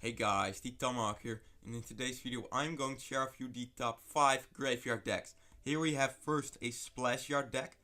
Hey guys, the Tomahawk here, and in today's video I'm going to share with you the top 5 graveyard decks. Here we have first a Splash Yard deck.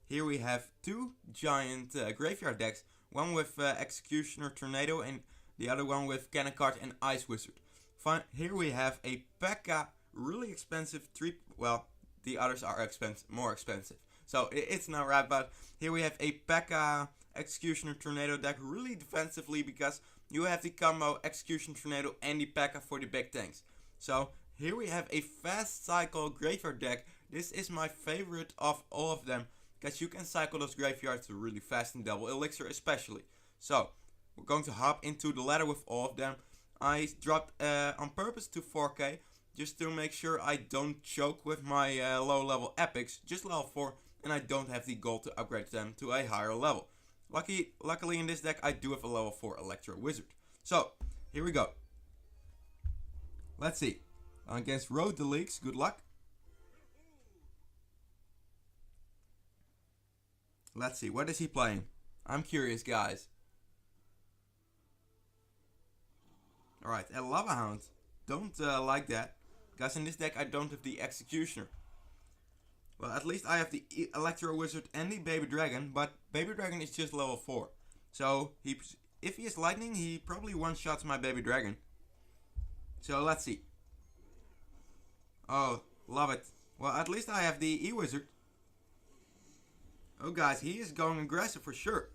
Here we have two giant graveyard decks, one with Executioner Tornado and the other one with Cannon Card and Ice Wizard. Here we have a P.E.K.K.A. really expensive well, the others are more expensive. So it's not right, but here we have a P.E.K.K.A. Executioner Tornado deck really defensively because you have the combo Execution Tornado and the P.E.K.K.A. for the big tanks. So here we have a fast cycle graveyard deck. This is my favorite of all of them because you can cycle those graveyards really fast in double elixir especially. So we're going to hop into the ladder with all of them. I dropped on purpose to 4k just to make sure I don't choke with my low level epics, just level 4, and I don't have the gold to upgrade them to a higher level. Luckily in this deck I do have a level 4 Electro Wizard. So, here we go. Let's see. Against Road the Leaks, good luck. Let's see, what is he playing? I'm curious, guys. Alright, a Lava Hound. Don't like that, because in this deck I don't have the Executioner. Well, at least I have the Electro Wizard and the Baby Dragon, but Baby Dragon is just level 4. So, if he is lightning, he probably one-shots my Baby Dragon. So, let's see. Oh, love it. Well, at least I have the E-Wizard. Oh, guys, he is going aggressive for sure.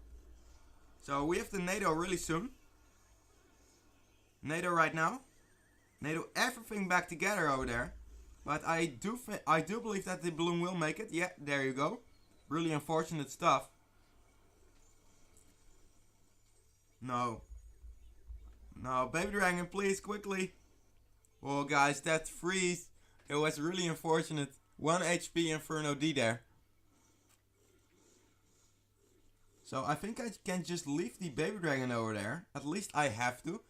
So, we have the NATO really soon. NATO right now. NATO everything back together over there. But I do believe that the balloon will make it. Yeah, there you go. Really unfortunate stuff. No. No, Baby Dragon, please, quickly. Oh, guys, that freeze. It was really unfortunate. 1 HP Inferno D there. So I think I can just leave the Baby Dragon over there. At least I have to.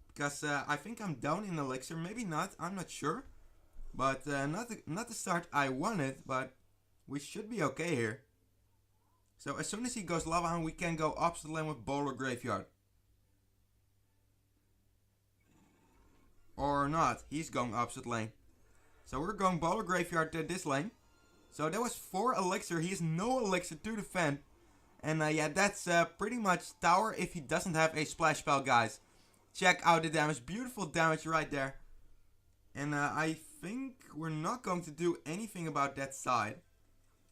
Because I think I'm down in elixir. Maybe not, I'm not sure. But not the start I wanted, but we should be okay here. So as soon as he goes Lava Hound, we can go opposite lane with Bowler Graveyard. Or not, he's going opposite lane. So we're going Bowler Graveyard to this lane. So that was 4 elixir, he has no elixir to defend. And yeah, that's pretty much tower if he doesn't have a splash spell, guys. Check out the damage, beautiful damage right there. And I think we're not going to do anything about that side.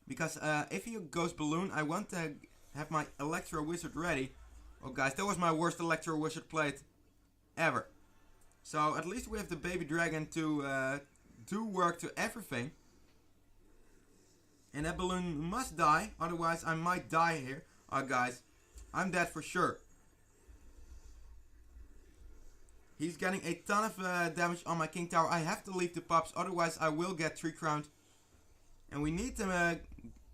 Because if he goes balloon, I want to have my Electro Wizard ready. Oh guys, that was my worst Electro Wizard played ever. So at least we have the Baby Dragon to do work to everything. And that balloon must die, otherwise I might die here. Oh guys, I'm dead for sure. He's getting a ton of damage on my King Tower. I have to leave the pups, otherwise I will get 3 crowned. And we need to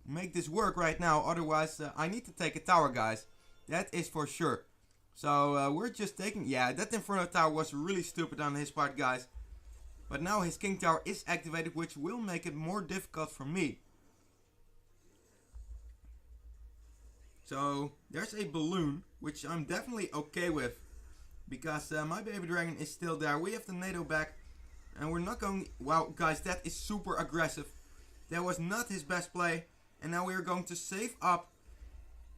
make this work right now, otherwise I need to take a tower, guys. That is for sure. So we're just taking... Yeah, that Inferno Tower was really stupid on his part, guys. But now his King Tower is activated, which will make it more difficult for me. So there's a balloon, which I'm definitely okay with. Because my Baby Dragon is still there. We have the NATO back. And we're not going... Wow, guys, that is super aggressive. That was not his best play. And now we are going to save up.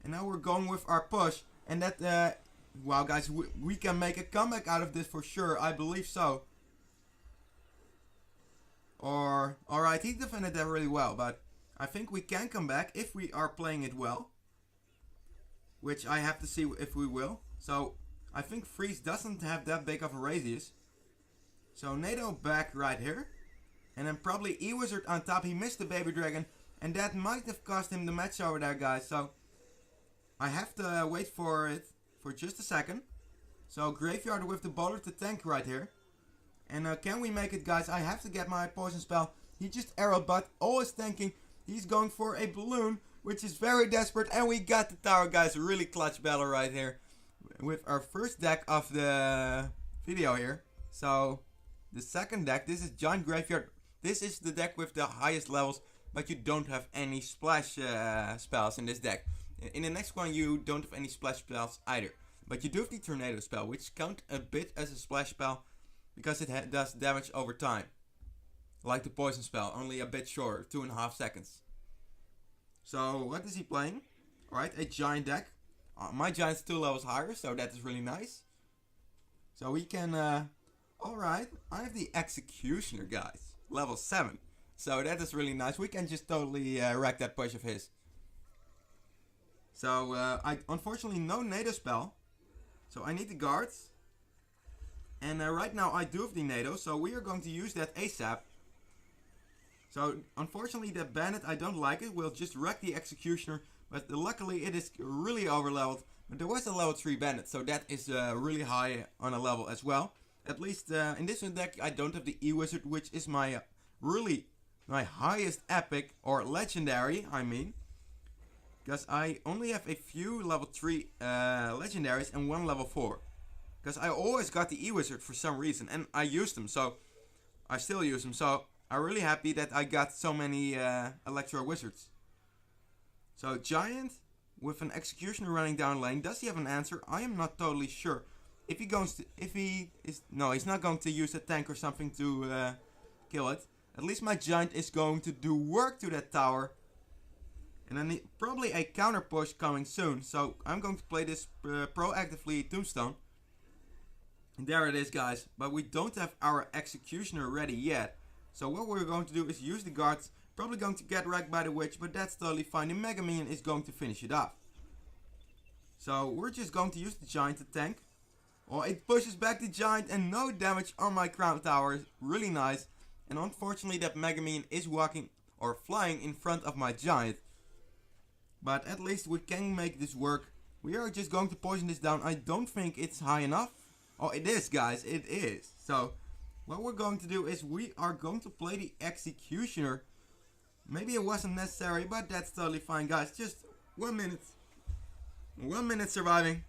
And now we're going with our push. And that... wow, guys, we can make a comeback out of this for sure. I believe so. Or... Alright, he defended that really well. But I think we can come back if we are playing it well. Which I have to see if we will. So... I think Freeze doesn't have that big of a radius. So NATO back right here. And then probably E-Wizard on top. He missed the Baby Dragon. And that might have cost him the match over there, guys. So I have to wait for it for just a second. So Graveyard with the Bowler to tank right here. And can we make it, guys? I have to get my poison spell. He just arrowed, but always tanking. He's going for a balloon, which is very desperate. And we got the tower, guys. Really clutch battle right here. With our first deck of the video here. So the second deck, this is Giant Graveyard. This is the deck with the highest levels, but you don't have any splash spells in this deck. In the next one you don't have any splash spells either. But you do have the tornado spell, which counts a bit as a splash spell because it does damage over time. Like the poison spell, only a bit shorter, 2.5 seconds. So what is he playing? Alright, a giant deck. My giant's 2 levels higher, so that is really nice. So we can, alright, I have the Executioner, guys. Level 7. So that is really nice. We can just totally wreck that push of his. So, I unfortunately no NATO spell. So I need the guards. And right now I do have the NATO, so we are going to use that ASAP. So unfortunately that bandit, I don't like it. We'll just wreck the Executioner. But luckily it is really over leveled. But there was a level 3 bandit, so that is really high on a level as well. At least in this deck I don't have the E-Wizard, which is my my highest epic or legendary, I mean. Because I only have a few level 3 legendaries and 1 level 4. Because I always got the E-Wizard for some reason and I used them, so I still use them. So I'm really happy that I got so many Electro Wizards. So Giant with an Executioner running down lane. Does he have an answer? I am not totally sure. If he's not going to use a tank or something to kill it. At least my Giant is going to do work to that tower. And then probably a counter push coming soon. So I'm going to play this proactively Tombstone. And there it is, guys. But we don't have our Executioner ready yet. So what we're going to do is use the guards. Probably going to get wrecked by the witch, but that's totally fine. The Mega Minion is going to finish it off. So we're just going to use the Giant to tank. Oh, it pushes back the Giant and no damage on my Crown Tower. Really nice. And unfortunately that Mega Minion is walking or flying in front of my Giant. But at least we can make this work. We are just going to poison this down. I don't think it's high enough. Oh, it is, guys. It is. So what we're going to do is we are going to play the Executioner. Maybe it wasn't necessary, but that's totally fine, guys. Just 1 minute. 1 minute surviving.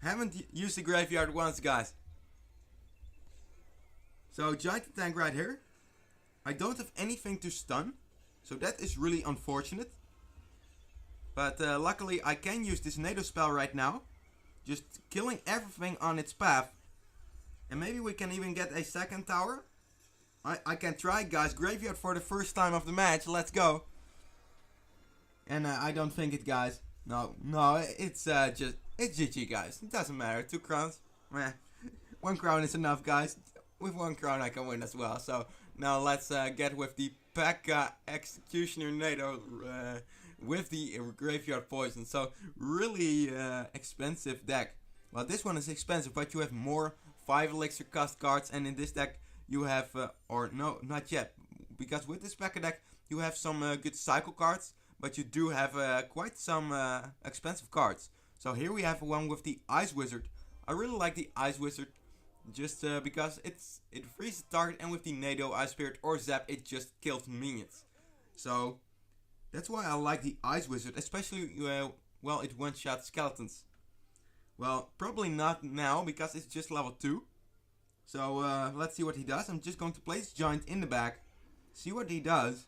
Haven't used the graveyard once, guys. So Giant tank right here. I don't have anything to stun. So that is really unfortunate. But luckily I can use this NATO spell right now. Just killing everything on its path. And maybe we can even get a second tower. I can try, guys. Graveyard for the first time of the match. Let's go. And I don't think it, guys. No, it's it's GG, guys. It doesn't matter. 2 crowns. Meh. 1 crown is enough, guys. With 1 crown I can win as well. So now let's get with the P.E.K.K.A. Executioner NATO with the Graveyard Poison. So really expensive deck. Well, this one is expensive, but you have more 5 elixir cost cards, and in this deck you have, or no, not yet, because with this P.E.K.K.A. deck you have some good cycle cards, but you do have quite some expensive cards. So here we have one with the Ice Wizard. I really like the Ice Wizard, just because it frees the target, and with the NATO, Ice Spirit or Zap, it just kills minions. So that's why I like the Ice Wizard, especially, well, it one-shot skeletons. Well, probably not now, because it's just level 2. So let's see what he does. I'm just going to place Giant in the back, see what he does.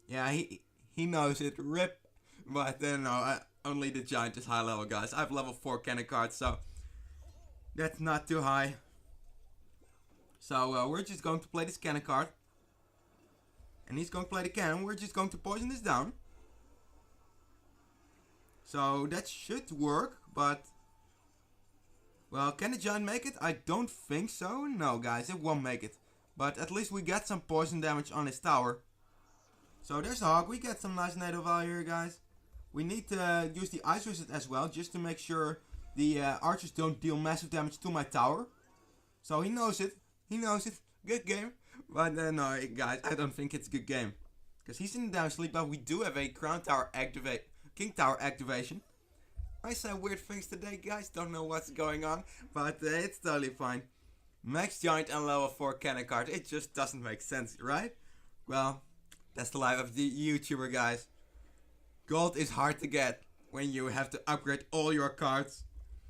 Yeah, he knows it, rip. But no, only the Giant is high level, guys. I have level 4 cannon cards, so that's not too high. So we're just going to play this cannon card. And he's going to play the cannon. We're just going to poison this down. So that should work, but well, can the Giant make it? I don't think so. No, guys, it won't make it. But at least we get some poison damage on his tower. So there's the Hawk. We get some nice NATO value here, guys. We need to use the Ice Wizard as well, just to make sure the archers don't deal massive damage to my tower. So he knows it. He knows it. Good game. But no, guys, I don't think it's a good game. Because he's in the down sleep, but we do have a Crown Tower King Tower activation. I say weird things today, guys. Don't know what's going on, but it's totally fine. Max Giant and level 4 cannon card. It just doesn't make sense, right? Well, that's the life of the YouTuber, guys. Gold is hard to get when you have to upgrade all your cards.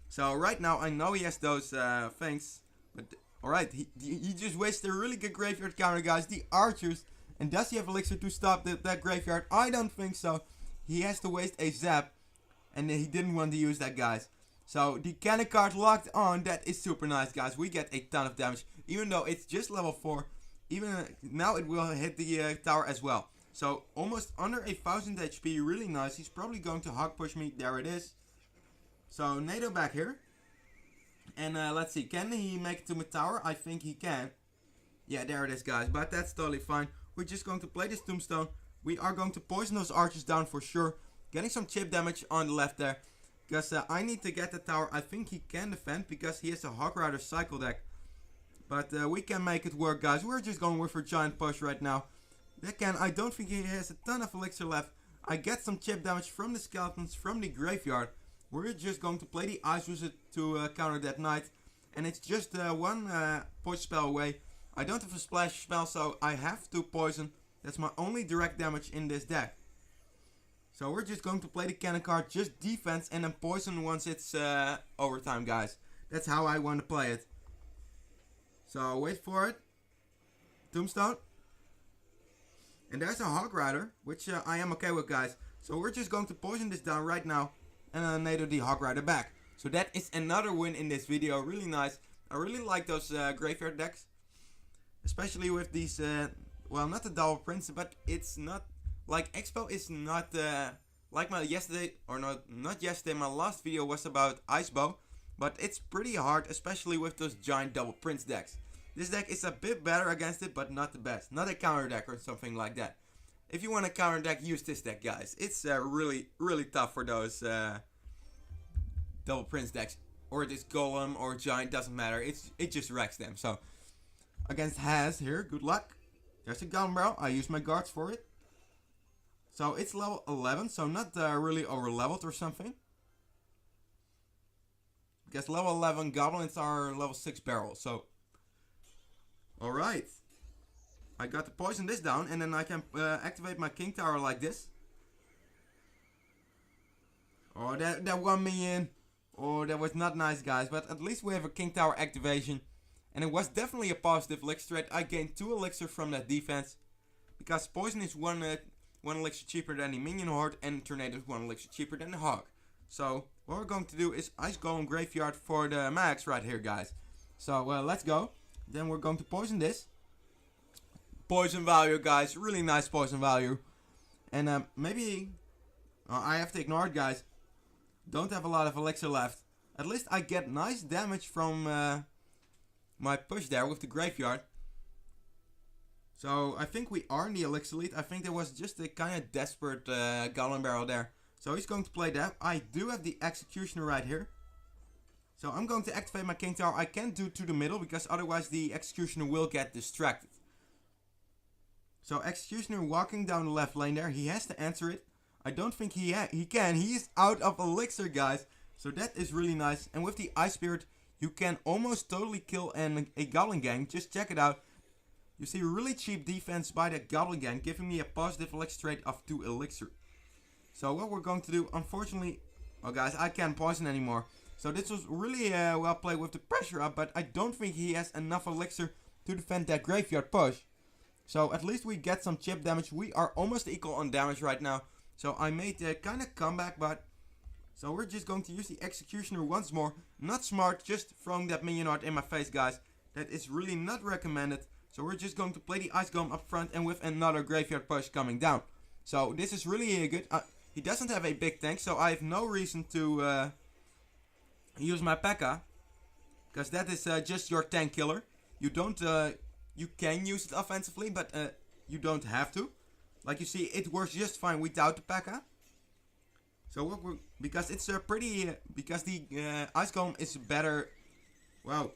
So right now I know he has those things, but alright, he just wasted a really good graveyard counter, guys. The archers, and does he have elixir to stop that graveyard? I don't think so. He has to waste a zap. and he didn't want to use that, guys. So the cannon card locked on, that is super nice, guys. We get a ton of damage, even though it's just level 4. Even now it will hit the tower as well. So almost under 1000 HP, really nice. He's probably going to hog push me. There it is. So NATO back here. And let's see, can he make it to my tower? I think he can. Yeah, there it is, guys. But that's totally fine. We're just going to play this tombstone. We are going to poison those archers down for sure. Getting some chip damage on the left there. Because I need to get the tower. I think he can defend because he has a Hog Rider cycle deck. But we can make it work, guys. We're just going with a giant push right now. I don't think he has a ton of elixir left. I get some chip damage from the skeletons from the graveyard. We're just going to play the Ice Wizard to counter that knight. And it's just one poison spell away. I don't have a splash spell, so I have to poison. That's my only direct damage in this deck. So we're just going to play the cannon card, just defense, and then poison once it's overtime, guys. That's how I want to play it. So wait for it. Tombstone. And there's a Hog Rider, which I am okay with, guys. So we're just going to poison this down right now. And then NATO the Hog Rider back. So that is another win in this video. Really nice. I really like those graveyard decks. Especially with these, well, not the double prints, but it's not, like, Expo is not, like my yesterday, or not yesterday, my last video was about Icebow. But it's pretty hard, especially with those giant double prince decks. This deck is a bit better against it, but not the best. Not a counter deck or something like that. If you want a counter deck, use this deck, guys. It's really, really tough for those double prince decks. Or this golem or giant, doesn't matter. It just wrecks them. So, against Has here, good luck. There's a gun barrel. I use my guards for it. So, it's level 11, so not really over leveled or something. Because level 11 goblins are level 6 barrels, so... Alright. I got to poison this down, and then I can activate my king tower like this. Oh, that 1 million. Oh, that was not nice, guys. But at least we have a king tower activation. And it was definitely a positive elixir trade. I gained 2 elixir from that defense. Because poison is 1 elixir cheaper than the minion horde, and tornado is 1 elixir cheaper than the hog. So, what we're going to do is Ice Golem Graveyard for the max right here, guys. So, let's go. Then we're going to poison this. Poison value, guys. Really nice poison value. And maybe... I have to ignore it, guys. Don't have a lot of elixir left. At least I get nice damage from my push there with the graveyard. So, I think we are in the elixir lead. I think there was just a kind of desperate Goblin Barrel there. So he's going to play that. I do have the Executioner right here. So I'm going to activate my King Tower. I can't do to the middle because otherwise the Executioner will get distracted. So Executioner walking down the left lane there. He has to answer it. I don't think he can. He is out of elixir, guys. So that is really nice. And with the Ice Spirit, you can almost totally kill a Goblin Gang. Just check it out. You see really cheap defense by that Goblin Gang, giving me a positive elixir trade of 2 elixir. So what we're going to do, unfortunately, well guys, I can't poison anymore. So this was really well played with the pressure up, but I don't think he has enough elixir to defend that graveyard push. So at least we get some chip damage. We are almost equal on damage right now. So I made a kind of comeback, but... So we're just going to use the Executioner once more. Not smart, just throwing that minion art in my face, guys. That is really not recommended. So we're just going to play the Ice Golem up front and with another graveyard push coming down. So this is really good. He doesn't have a big tank, so I have no reason to use my P.E.K.K.A. Because that is just your tank killer. You don't, you can use it offensively, but you don't have to. Like you see, it works just fine without the P.E.K.K.A. So because it's pretty, because the Ice Golem is better. Wow.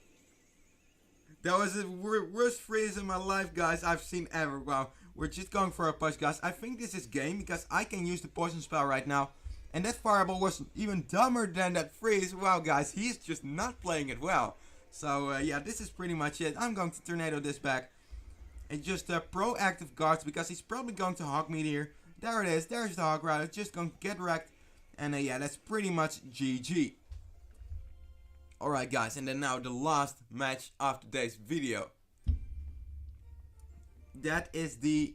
That was the worst freeze in my life, guys, I've seen ever. Wow. We're just going for a push, guys. I think this is game because I can use the poison spell right now. And that fireball was even dumber than that freeze. Wow, guys, he's just not playing it well. So, yeah, this is pretty much it. I'm going to tornado this back. And just proactive guards because he's probably going to hog me here. There it is. There's the Hog Rider. Just going to get wrecked. And yeah, that's pretty much GG. Alright, guys, and then now the last match of today's video. That is the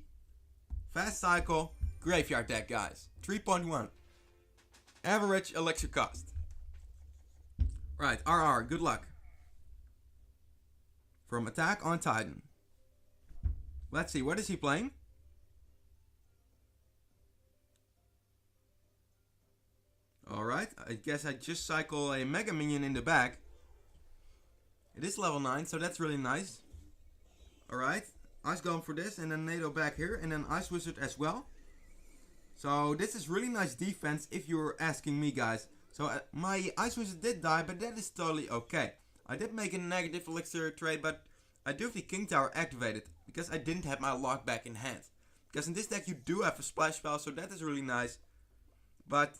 Fast Cycle Graveyard deck, guys. 3.1. average elixir cost. Right, RR, good luck. From Attack on Titan. Let's see, what is he playing? Alright, I guess I just cycle a Mega Minion in the back. It is level 9, so that's really nice. Alright, Ice Golem for this, and then NATO back here, and then Ice Wizard as well. So this is really nice defense if you're asking me, guys. So my Ice Wizard did die, but that is totally okay. I did make a negative elixir trade, but I do have the King Tower activated, because I didn't have my lock back in hand. Because in this deck you do have a splash spell, so that is really nice. But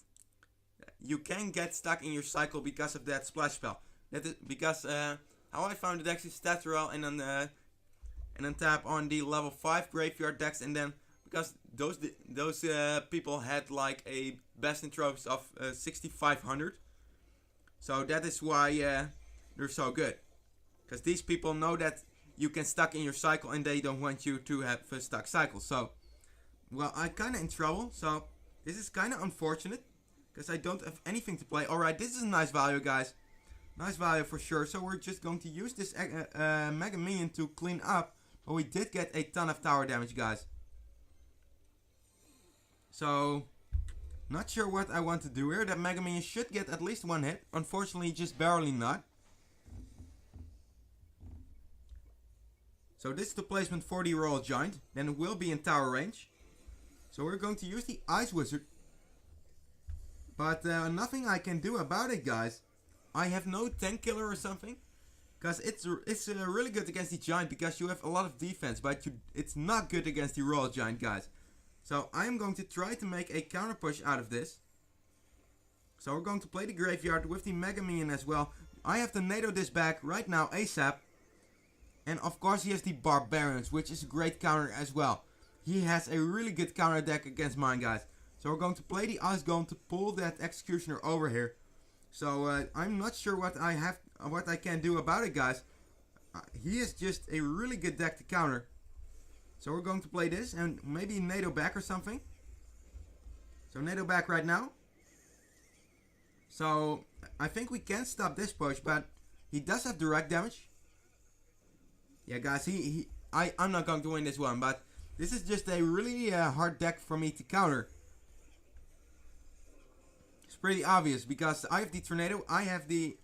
you can get stuck in your cycle because of that splash spell. That is because how I found the decks is stat roll and then tap on the level 5 graveyard decks, and then because those people had like a best in trophies of 6500, so that is why they're so good. Because these people know that you can stuck in your cycle and they don't want you to have a stuck cycle. So, well, I'm kinda in trouble. So this is kinda unfortunate because I don't have anything to play. Alright, this is a nice value, guys. Nice value for sure. So we're just going to use this Mega Minion to clean up. But we did get a ton of tower damage, guys. So, not sure what I want to do here. That Mega Minion should get at least one hit. Unfortunately, just barely not. So this is the placement for the Royal Giant. Then it will be in tower range. So we're going to use the Ice Wizard. But nothing I can do about it, guys. I have no tank killer or something. Because it's really good against the Giant because you have a lot of defense. But it's not good against the Royal Giant, guys. So I'm going to try to make a counter push out of this. So we're going to play the Graveyard with the Mega Minion as well. I have to NATO this back right now ASAP. And of course he has the Barbarians, which is a great counter as well. He has a really good counter deck against mine, guys. So we're going to play the Ice Golem to pull that Executioner over here. So I'm not sure what I can do about it, guys. He is just a really good deck to counter. So we're going to play this and maybe NATO back or something. So NATO back right now. So I think we can stop this push, but he does have direct damage. Yeah, guys, I'm not going to win this one, but this is just a really hard deck for me to counter. It's pretty obvious because I have the Tornado, I have the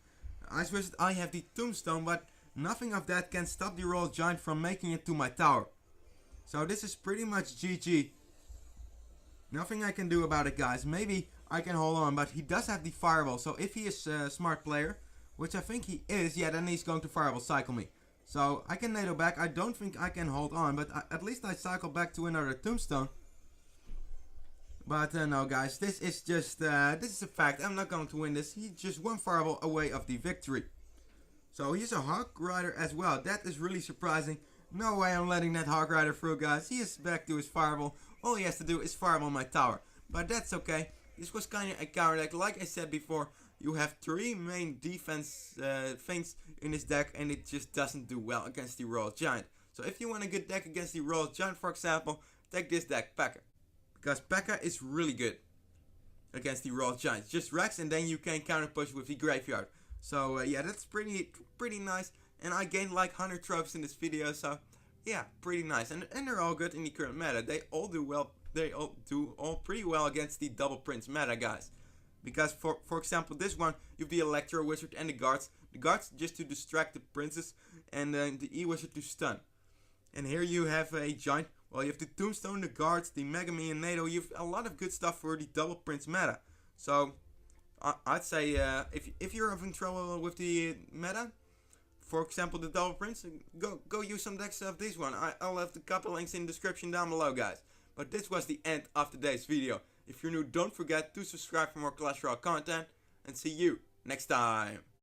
Ice Wizard, I have the Tombstone, but nothing of that can stop the Royal Giant from making it to my tower. So this is pretty much GG. Nothing I can do about it, guys. Maybe I can hold on, but he does have the Fireball. So if he is a smart player, which I think he is, yeah, then he's going to Fireball cycle me. So I can NATO back. I don't think I can hold on, but at least I cycle back to another Tombstone. But no, guys, this is just this is a fact. I'm not going to win this. He's just one Fireball away of the victory. So he's a Hawk Rider as well. That is really surprising. No way I'm letting that Hawk Rider through, guys. He is back to his Fireball. All he has to do is Fireball my tower. But that's okay. This was kind of a counter deck. Like I said before, you have 3 main defense things in this deck, and it just doesn't do well against the Royal Giant. So if you want a good deck against the Royal Giant, for example, take this deck, P.E.K.K.A. Because P.E.K.K.A. is really good against the Royal Giant. Just Rex, and then you can counter push with the Graveyard. So yeah, that's pretty nice. And I gained like 100 trophies in this video, so yeah, pretty nice. And they're all good in the current meta. They all do well. They all do pretty well against the Double Prince meta, guys. Because for example, this one, you have the Electro Wizard and the Guards. The Guards just to distract the Princess, and then the E-Wizard to stun. And here you have a Giant. Well, you have the Tombstone, the Guards, the Mega Minion, NATO. You have a lot of good stuff for the Double Prince meta. So I'd say if you're having trouble with the meta, for example the Double Prince, go use some decks of this one. I'll have the couple links in the description down below, guys. But this was the end of today's video. If you're new, don't forget to subscribe for more Clash Royale content, and see you next time.